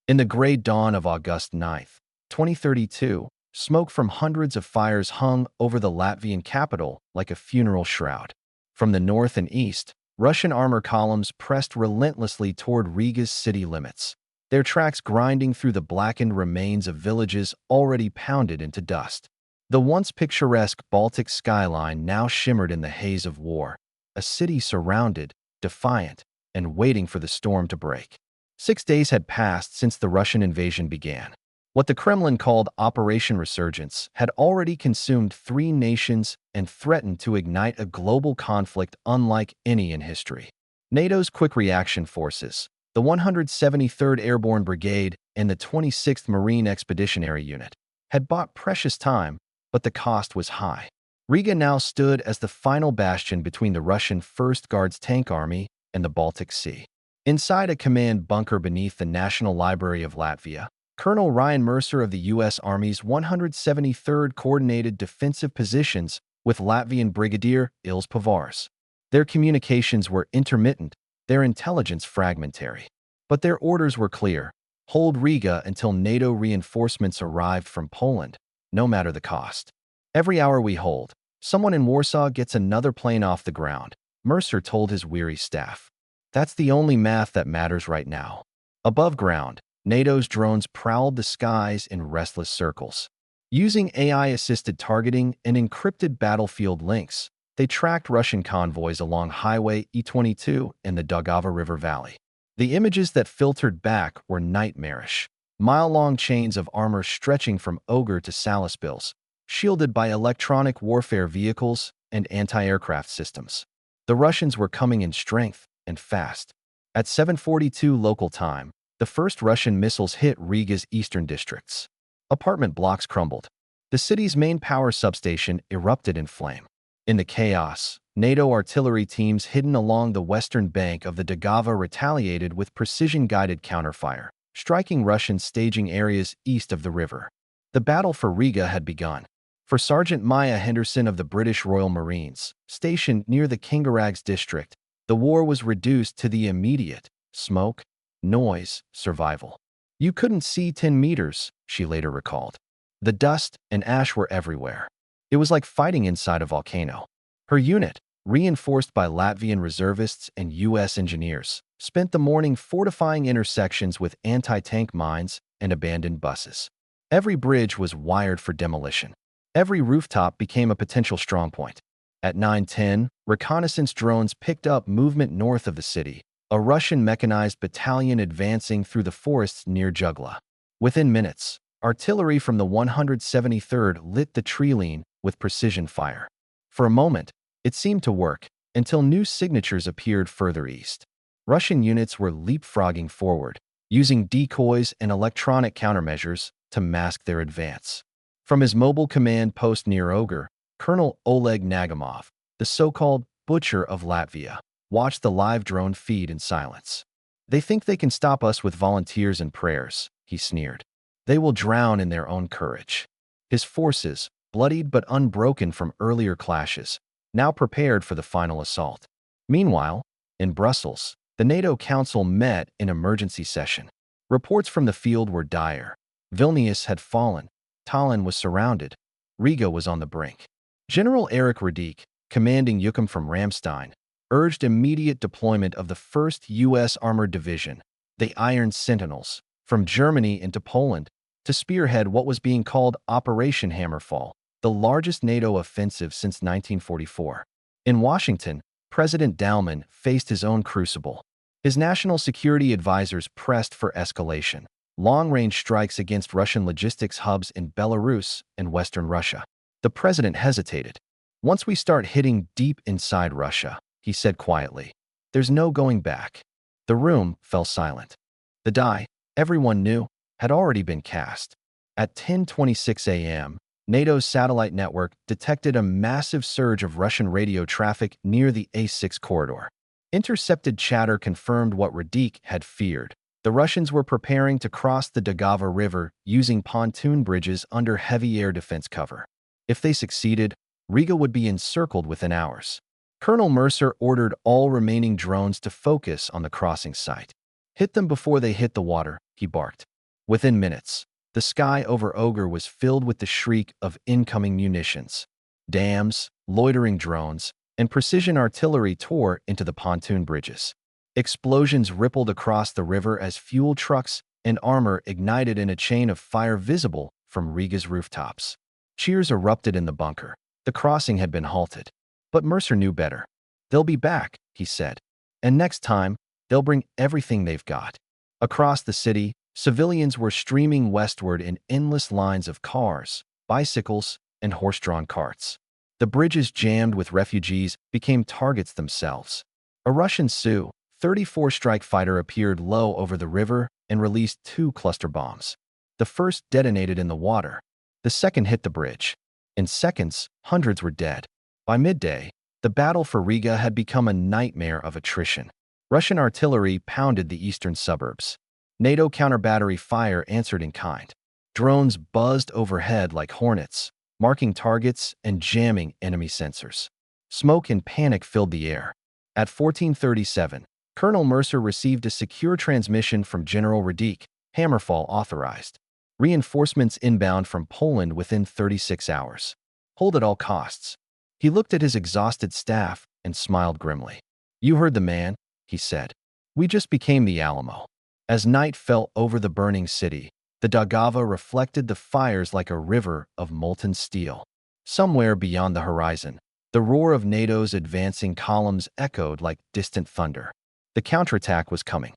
In the gray dawn of August 9th, 2032, smoke from hundreds of fires hung over the Latvian capital like a funeral shroud. From the north and east, Russian armor columns pressed relentlessly toward Riga's city limits, their tracks grinding through the blackened remains of villages already pounded into dust. The once picturesque Baltic skyline now shimmered in the haze of war, a city surrounded, defiant, and waiting for the storm to break. 6 days had passed since the Russian invasion began. What the Kremlin called Operation Resurgence had already consumed 3 nations and threatened to ignite a global conflict unlike any in history. NATO's Quick Reaction Forces, the 173rd Airborne Brigade and the 26th Marine Expeditionary Unit, had bought precious time, but the cost was high. Riga now stood as the final bastion between the Russian 1st Guards Tank Army and the Baltic Sea. Inside a command bunker beneath the National Library of Latvia, Colonel Ryan Mercer of the U.S. Army's 173rd coordinated defensive positions with Latvian Brigadier Ils Pavārs. Their communications were intermittent, their intelligence fragmentary. But their orders were clear: hold Riga until NATO reinforcements arrived from Poland, no matter the cost. Every hour we hold, someone in Warsaw gets another plane off the ground, Mercer told his weary staff. That's the only math that matters right now. Above ground, NATO's drones prowled the skies in restless circles. Using AI-assisted targeting and encrypted battlefield links, they tracked Russian convoys along Highway E22 in the Daugava River Valley. The images that filtered back were nightmarish: mile-long chains of armor stretching from Ogre to Salisbury, shielded by electronic warfare vehicles and anti-aircraft systems. The Russians were coming in strength and fast. At 7:42 local time, the first Russian missiles hit Riga's eastern districts. Apartment blocks crumbled. The city's main power substation erupted in flame. In the chaos, NATO artillery teams hidden along the western bank of the Daugava retaliated with precision-guided counterfire, striking Russian staging areas east of the river. The battle for Riga had begun. For Sergeant Maya Henderson of the British Royal Marines, stationed near the Kingarags district, the war was reduced to the immediate: smoke, noise, survival. You couldn't see 10 meters, she later recalled. The dust and ash were everywhere. It was like fighting inside a volcano. Her unit, reinforced by Latvian reservists and U.S. engineers, spent the morning fortifying intersections with anti-tank mines and abandoned buses. Every bridge was wired for demolition. Every rooftop became a potential strongpoint. At 9:10, reconnaissance drones picked up movement north of the city, a Russian mechanized battalion advancing through the forests near Jugla. Within minutes, artillery from the 173rd lit the tree line with precision fire. For a moment, it seemed to work, until new signatures appeared further east. Russian units were leapfrogging forward, using decoys and electronic countermeasures to mask their advance. From his mobile command post near Ogre, Colonel Oleg Nagamov, the so-called Butcher of Latvia, watched the live drone feed in silence. They think they can stop us with volunteers and prayers, he sneered. They will drown in their own courage. His forces, bloodied but unbroken from earlier clashes, now prepared for the final assault. Meanwhile, in Brussels, the NATO Council met in emergency session. Reports from the field were dire. Vilnius had fallen. Tallinn was surrounded. Riga was on the brink. General Erich Radek, commanding Yukon from Ramstein, urged immediate deployment of the 1st U.S. Armored Division, the Iron Sentinels, from Germany into Poland, to spearhead what was being called Operation Hammerfall, the largest NATO offensive since 1944. In Washington, President Dalman faced his own crucible. His national security advisors pressed for escalation: long-range strikes against Russian logistics hubs in Belarus and Western Russia. The president hesitated. Once we start hitting deep inside Russia, he said quietly, there's no going back. The room fell silent. The die, everyone knew, had already been cast. At 10:26 a.m., NATO's satellite network detected a massive surge of Russian radio traffic near the A6 corridor. Intercepted chatter confirmed what Radek had feared. The Russians were preparing to cross the Daugava River using pontoon bridges under heavy air defense cover. If they succeeded, Riga would be encircled within hours. Colonel Mercer ordered all remaining drones to focus on the crossing site. Hit them before they hit the water, he barked. Within minutes, the sky over Ogre was filled with the shriek of incoming munitions. Dams, loitering drones, and precision artillery tore into the pontoon bridges. Explosions rippled across the river as fuel trucks and armor ignited in a chain of fire visible from Riga's rooftops. Cheers erupted in the bunker. The crossing had been halted. But Mercer knew better. "They'll be back," he said. "And next time, they'll bring everything they've got." Across the city, civilians were streaming westward in endless lines of cars, bicycles, and horse-drawn carts. The bridges jammed with refugees became targets themselves. A Russian Su-34 strike fighter appeared low over the river and released 2 cluster bombs. The first detonated in the water. The second hit the bridge. In seconds, hundreds were dead. By midday, the battle for Riga had become a nightmare of attrition. Russian artillery pounded the eastern suburbs. NATO counter-battery fire answered in kind. Drones buzzed overhead like hornets, marking targets and jamming enemy sensors. Smoke and panic filled the air. At 14:37, Colonel Mercer received a secure transmission from General Radic, Hammerfall authorized. Reinforcements inbound from Poland within 36 hours. Hold at all costs. He looked at his exhausted staff and smiled grimly. "You heard the man," he said. "We just became the Alamo." As night fell over the burning city, the Daugava reflected the fires like a river of molten steel. Somewhere beyond the horizon, the roar of NATO's advancing columns echoed like distant thunder. The counterattack was coming.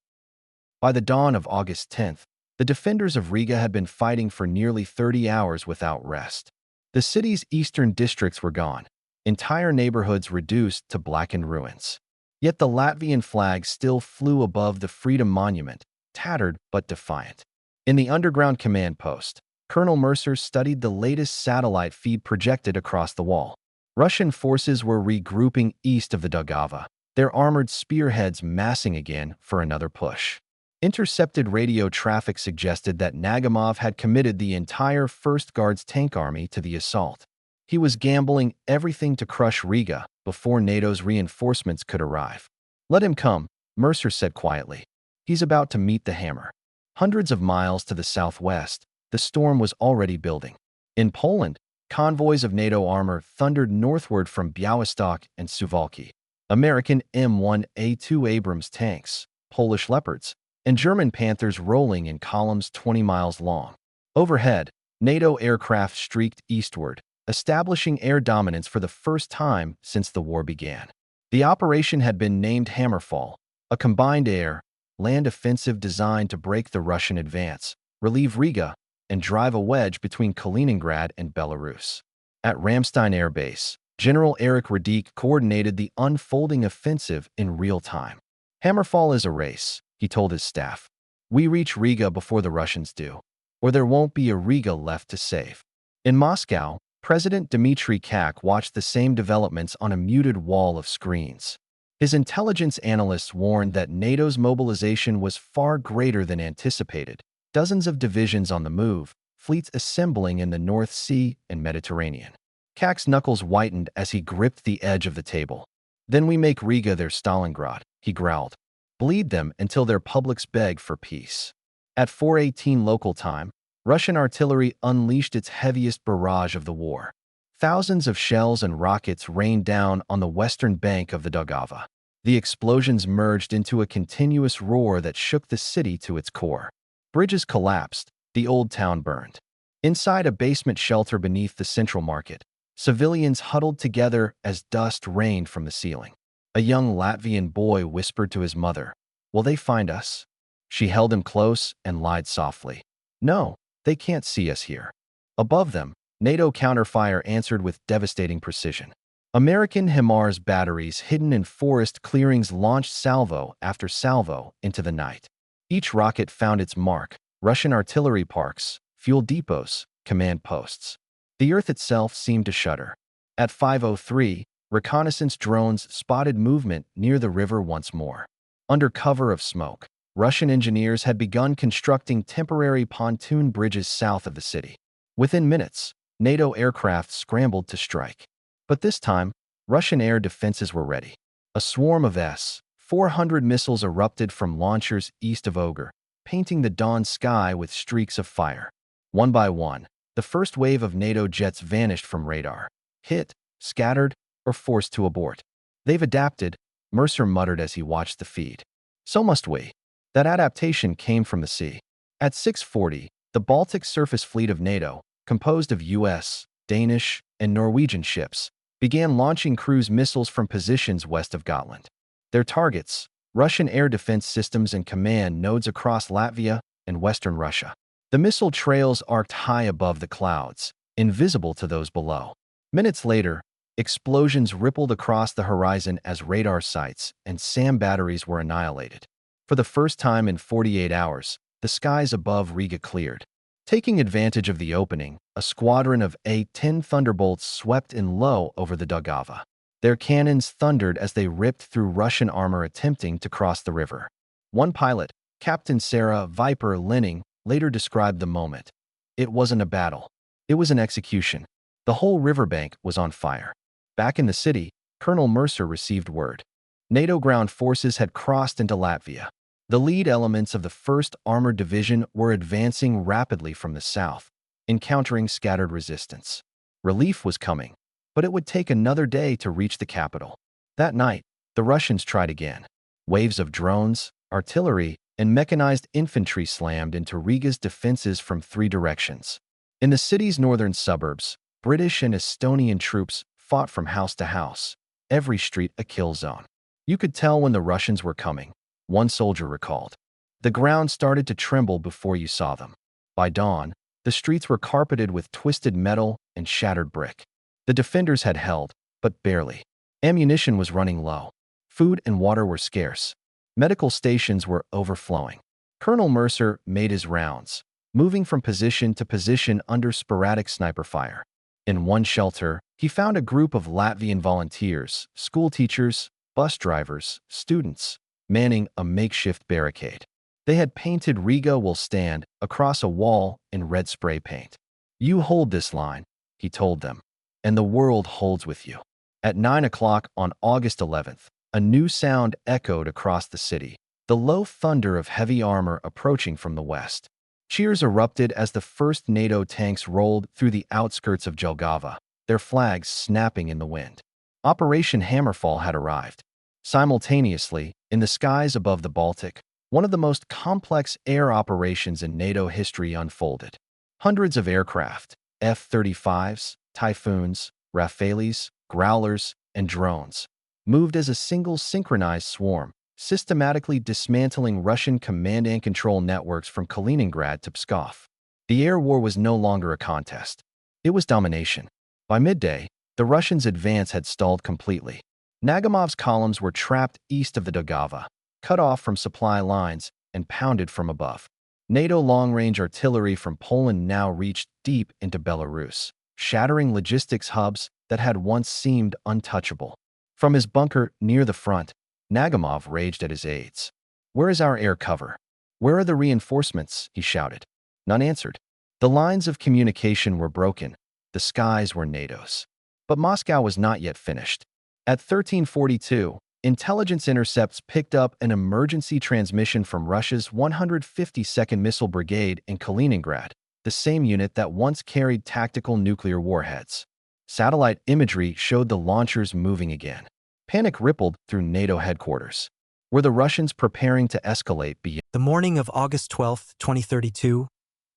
By the dawn of August 10th, the defenders of Riga had been fighting for nearly 30 hours without rest. The city's eastern districts were gone, entire neighborhoods reduced to blackened ruins. Yet the Latvian flag still flew above the Freedom Monument, tattered but defiant. In the underground command post, Colonel Mercer studied the latest satellite feed projected across the wall. Russian forces were regrouping east of the Daugava, their armored spearheads massing again for another push. Intercepted radio traffic suggested that Nagamov had committed the entire 1st Guards tank army to the assault. He was gambling everything to crush Riga before NATO's reinforcements could arrive. "Let him come," Mercer said quietly. "He's about to meet the hammer." Hundreds of miles to the southwest, the storm was already building. In Poland, convoys of NATO armor thundered northward from Białystok and Suwałki. American M1A2 Abrams tanks, Polish Leopards, and German Panthers rolling in columns 20 miles long. Overhead, NATO aircraft streaked eastward, establishing air dominance for the first time since the war began. The operation had been named Hammerfall, a combined air-land offensive designed to break the Russian advance, relieve Riga, and drive a wedge between Kaliningrad and Belarus. At Ramstein Air Base, General Erich Radic coordinated the unfolding offensive in real time. "Hammerfall is a race," he told his staff. "We reach Riga before the Russians do, or there won't be a Riga left to save." In Moscow, President Dmitry Kak watched the same developments on a muted wall of screens. His intelligence analysts warned that NATO's mobilization was far greater than anticipated. Dozens of divisions on the move, fleets assembling in the North Sea and Mediterranean. Kak's knuckles whitened as he gripped the edge of the table. "Then we make Riga their Stalingrad," he growled. "Bleed them until their publics beg for peace." At 4:18 local time, Russian artillery unleashed its heaviest barrage of the war. Thousands of shells and rockets rained down on the western bank of the Daugava. The explosions merged into a continuous roar that shook the city to its core. Bridges collapsed, the old town burned. Inside a basement shelter beneath the central market, civilians huddled together as dust rained from the ceiling. A young Latvian boy whispered to his mother, "Will they find us?" She held him close and lied softly, "No, they can't see us here." Above them, NATO counterfire answered with devastating precision. American HIMARS batteries hidden in forest clearings launched salvo after salvo into the night. Each rocket found its mark: Russian artillery parks, fuel depots, command posts. The earth itself seemed to shudder. At 5:03, reconnaissance drones spotted movement near the river once more. Under cover of smoke, Russian engineers had begun constructing temporary pontoon bridges south of the city. Within minutes, NATO aircraft scrambled to strike. But this time, Russian air defenses were ready. A swarm of S-400 missiles erupted from launchers east of Ogre, painting the dawn sky with streaks of fire. One by one, the first wave of NATO jets vanished from radar, hit, scattered, or forced to abort. They've adapted, Mercer muttered as he watched the feed. So must we. That adaptation came from the sea. At 6:40, the Baltic surface fleet of NATO, composed of US, Danish, and Norwegian ships, began launching cruise missiles from positions west of Gotland. Their targets, Russian air defense systems and command nodes across Latvia and western Russia. The missile trails arced high above the clouds, invisible to those below. Minutes later, explosions rippled across the horizon as radar sites and SAM batteries were annihilated. For the first time in 48 hours, the skies above Riga cleared. Taking advantage of the opening, a squadron of A-10 Thunderbolts swept in low over the Daugava. Their cannons thundered as they ripped through Russian armor attempting to cross the river. One pilot, Captain Sarah Viper Linning, later described the moment. It wasn't a battle. It was an execution. The whole riverbank was on fire. Back in the city, Colonel Mercer received word. NATO ground forces had crossed into Latvia. The lead elements of the 1st Armored Division were advancing rapidly from the south, encountering scattered resistance. Relief was coming, but it would take another day to reach the capital. That night, the Russians tried again. Waves of drones, artillery, and mechanized infantry slammed into Riga's defenses from 3 directions. In the city's northern suburbs, British and Estonian troops fought from house to house, every street a kill zone. You could tell when the Russians were coming, one soldier recalled. The ground started to tremble before you saw them. By dawn, the streets were carpeted with twisted metal and shattered brick. The defenders had held, but barely. Ammunition was running low. Food and water were scarce. Medical stations were overflowing. Colonel Mercer made his rounds, moving from position to position under sporadic sniper fire. In one shelter, he found a group of Latvian volunteers, school teachers, bus drivers, students, manning a makeshift barricade. They had painted "Riga will stand" across a wall in red spray paint. "You hold this line," he told them, "and the world holds with you." At 9 o'clock on August 11th, a new sound echoed across the city, the low thunder of heavy armor approaching from the west. Cheers erupted as the first NATO tanks rolled through the outskirts of Jelgava, their flags snapping in the wind. Operation Hammerfall had arrived. Simultaneously, in the skies above the Baltic, one of the most complex air operations in NATO history unfolded. Hundreds of aircraft, F-35s, Typhoons, Rafales, Growlers, and drones, moved as a single synchronized swarm, systematically dismantling Russian command and control networks from Kaliningrad to Pskov. The air war was no longer a contest. It was domination. By midday, the Russians' advance had stalled completely. Nagimov's columns were trapped east of the Daugava, cut off from supply lines and pounded from above. NATO long-range artillery from Poland now reached deep into Belarus, shattering logistics hubs that had once seemed untouchable. From his bunker near the front, Nagimov raged at his aides. "Where is our air cover? Where are the reinforcements?" he shouted. None answered. The lines of communication were broken. The skies were NATO's. But Moscow was not yet finished. At 13:42, intelligence intercepts picked up an emergency transmission from Russia's 152nd Missile Brigade in Kaliningrad, the same unit that once carried tactical nuclear warheads. Satellite imagery showed the launchers moving again. Panic rippled through NATO headquarters. Were the Russians preparing to escalate beyond? The morning of August 12, 2032,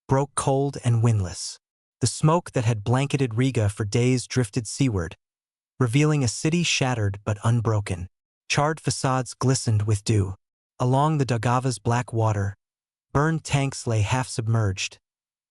broke cold and windless. The smoke that had blanketed Riga for days drifted seaward, revealing a city shattered but unbroken. Charred facades glistened with dew. Along the Daugava's black water, burned tanks lay half-submerged,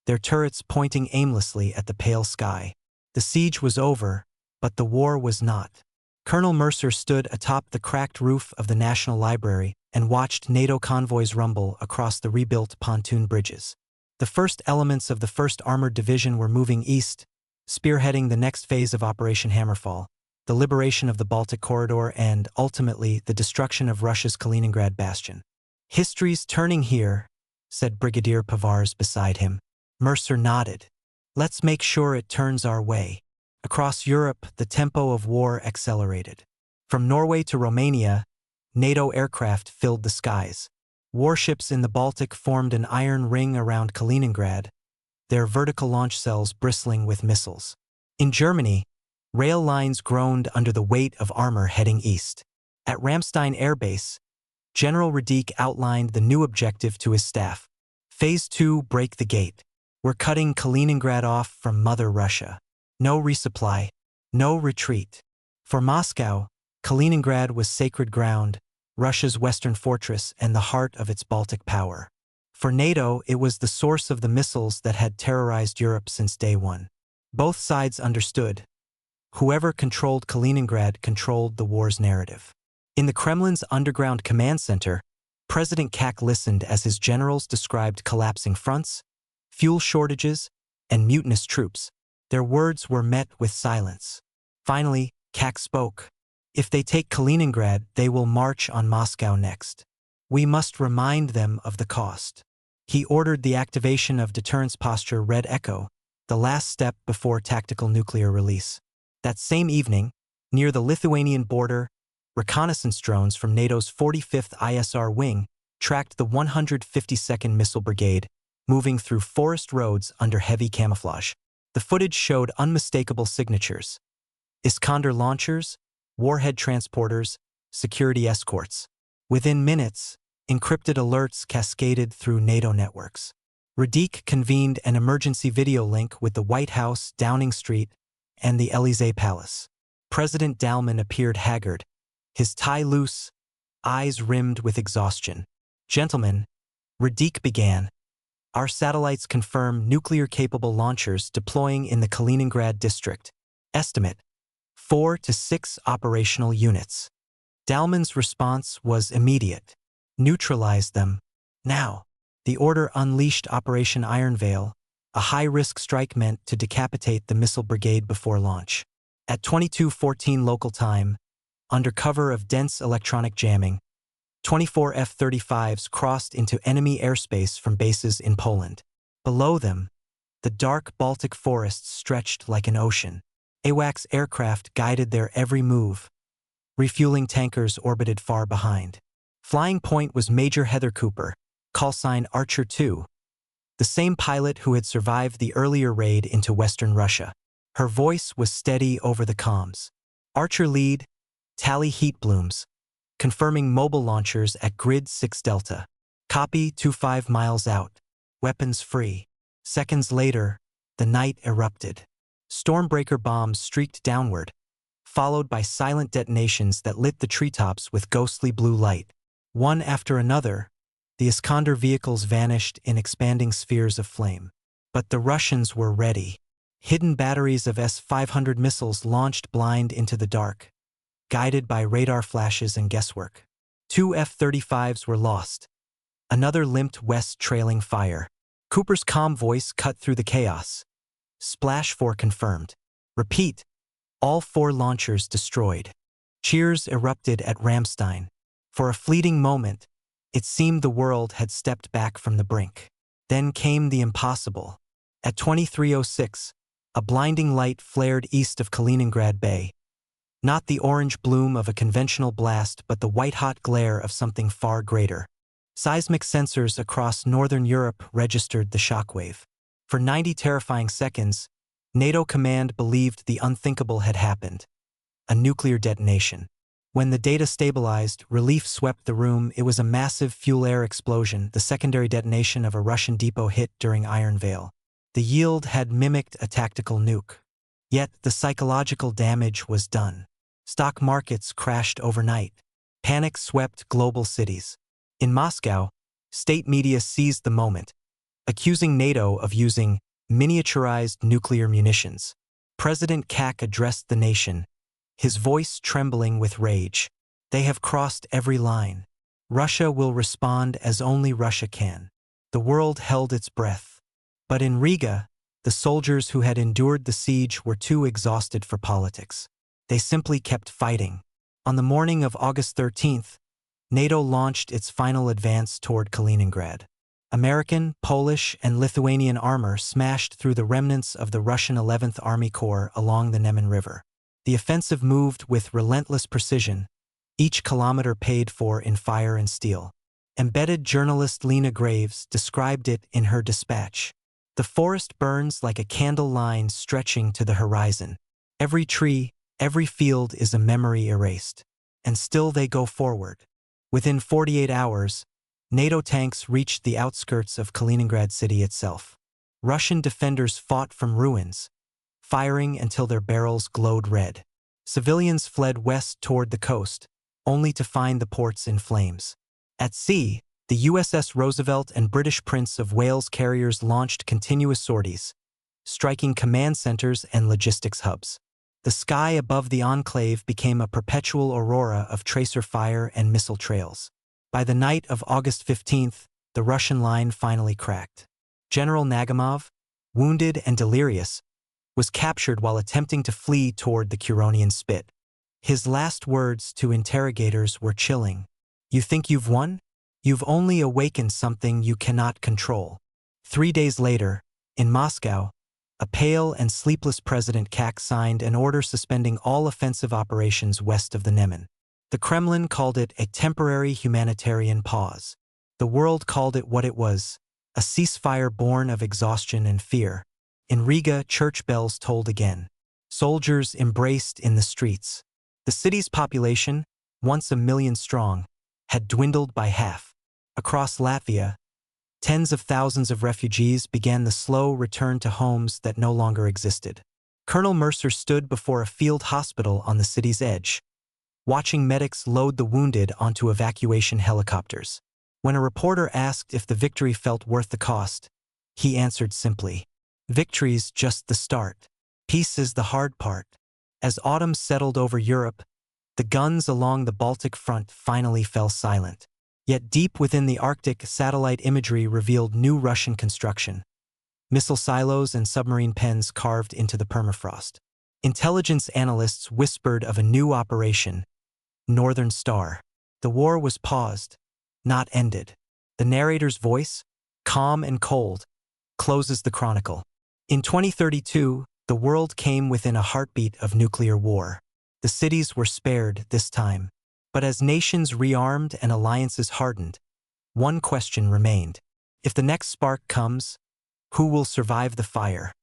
their turrets pointing aimlessly at the pale sky. The siege was over, but the war was not. Colonel Mercer stood atop the cracked roof of the National Library and watched NATO convoys rumble across the rebuilt pontoon bridges. The first elements of the 1st Armored Division were moving east, spearheading the next phase of Operation Hammerfall, the liberation of the Baltic corridor and, ultimately, the destruction of Russia's Kaliningrad bastion. "History's turning here," said Brigadier Pavars beside him. Mercer nodded. "Let's make sure it turns our way." Across Europe, the tempo of war accelerated. From Norway to Romania, NATO aircraft filled the skies. Warships in the Baltic formed an iron ring around Kaliningrad, their vertical launch cells bristling with missiles. In Germany, rail lines groaned under the weight of armor heading east. At Ramstein Air Base, General Radic outlined the new objective to his staff. Phase 2, break the gate. We're cutting Kaliningrad off from Mother Russia. No resupply, no retreat. For Moscow, Kaliningrad was sacred ground, Russia's western fortress and the heart of its Baltic power. For NATO, it was the source of the missiles that had terrorized Europe since day one. Both sides understood. Whoever controlled Kaliningrad controlled the war's narrative. In the Kremlin's underground command center, President Kak listened as his generals described collapsing fronts, fuel shortages, and mutinous troops. Their words were met with silence. Finally, Kak spoke. If they take Kaliningrad, they will march on Moscow next. We must remind them of the cost. He ordered the activation of deterrence posture Red Echo, the last step before tactical nuclear release. That same evening, near the Lithuanian border, reconnaissance drones from NATO's 45th ISR wing tracked the 152nd Missile Brigade, moving through forest roads under heavy camouflage. The footage showed unmistakable signatures: Iskander launchers, warhead transporters, security escorts. Within minutes, encrypted alerts cascaded through NATO networks. Radic convened an emergency video link with the White House, Downing Street, and the Élysée Palace. President Dalman appeared haggard, his tie loose, eyes rimmed with exhaustion. Gentlemen, Radic began, our satellites confirm nuclear-capable launchers deploying in the Kaliningrad district. Estimate: 4 to 6 operational units. Dalman's response was immediate. Neutralize them. Now. The order unleashed Operation Iron Veil, a high-risk strike meant to decapitate the missile brigade before launch. At 22:14 local time, under cover of dense electronic jamming, 24 F-35s crossed into enemy airspace from bases in Poland. Below them, the dark Baltic forests stretched like an ocean. AWACS aircraft guided their every move. Refueling tankers orbited far behind. Flying point was Major Heather Cooper, callsign Archer 2, the same pilot who had survived the earlier raid into western Russia. Her voice was steady over the comms. Archer lead, tally heat blooms, confirming mobile launchers at grid 6 Delta. Copy 25 miles out, weapons free. Seconds later, the night erupted. Stormbreaker bombs streaked downward, followed by silent detonations that lit the treetops with ghostly blue light. One after another, the Iskander vehicles vanished in expanding spheres of flame. But the Russians were ready. Hidden batteries of S-500 missiles launched blind into the dark, guided by radar flashes and guesswork. 2 F-35s were lost. Another limped west trailing fire. Cooper's calm voice cut through the chaos. Splash 4 confirmed. Repeat. All 4 launchers destroyed. Cheers erupted at Ramstein. For a fleeting moment, it seemed the world had stepped back from the brink. Then came the impossible. At 23:06, a blinding light flared east of Kaliningrad Bay. Not the orange bloom of a conventional blast, but the white-hot glare of something far greater. Seismic sensors across northern Europe registered the shockwave. For 90 terrifying seconds, NATO command believed the unthinkable had happened: a nuclear detonation. When the data stabilized, relief swept the room. It was a massive fuel-air explosion, the secondary detonation of a Russian depot hit during Iron Veil. The yield had mimicked a tactical nuke. Yet the psychological damage was done. Stock markets crashed overnight. Panic swept global cities. In Moscow, state media seized the moment, accusing NATO of using miniaturized nuclear munitions. President Kak addressed the nation, his voice trembling with rage. They have crossed every line. Russia will respond as only Russia can. The world held its breath. But in Riga, the soldiers who had endured the siege were too exhausted for politics. They simply kept fighting. On the morning of August 13th, NATO launched its final advance toward Kaliningrad. American, Polish, and Lithuanian armor smashed through the remnants of the Russian 11th Army Corps along the Neman River. The offensive moved with relentless precision, each kilometer paid for in fire and steel. Embedded journalist Lena Graves described it in her dispatch. The forest burns like a candle line stretching to the horizon. Every tree, every field is a memory erased. And still they go forward. Within 48 hours, NATO tanks reached the outskirts of Kaliningrad city itself. Russian defenders fought from ruins, firing until their barrels glowed red. Civilians fled west toward the coast, only to find the ports in flames. At sea, the USS Roosevelt and British Prince of Wales carriers launched continuous sorties, striking command centers and logistics hubs. The sky above the enclave became a perpetual aurora of tracer fire and missile trails. By the night of August 15th, the Russian line finally cracked. General Nagamov, wounded and delirious, was captured while attempting to flee toward the Curonian Spit. His last words to interrogators were chilling. "You think you've won? You've only awakened something you cannot control." 3 days later, in Moscow, a pale and sleepless President Kak signed an order suspending all offensive operations west of the Neman. The Kremlin called it a temporary humanitarian pause. The world called it what it was, a ceasefire born of exhaustion and fear. In Riga, church bells tolled again. Soldiers embraced in the streets. The city's population, once 1 million strong, had dwindled by half. Across Latvia, tens of thousands of refugees began the slow return to homes that no longer existed. Colonel Mercer stood before a field hospital on the city's edge, watching medics load the wounded onto evacuation helicopters. When a reporter asked if the victory felt worth the cost, he answered simply, "Victory's just the start. Peace is the hard part." As autumn settled over Europe, the guns along the Baltic front finally fell silent. Yet deep within the Arctic, satellite imagery revealed new Russian construction. Missile silos and submarine pens carved into the permafrost. Intelligence analysts whispered of a new operation, Northern Star. The war was paused, not ended. The narrator's voice, calm and cold, closes the chronicle. In 2032, the world came within a heartbeat of nuclear war. The cities were spared this time. But as nations rearmed and alliances hardened, one question remained. If the next spark comes, who will survive the fire?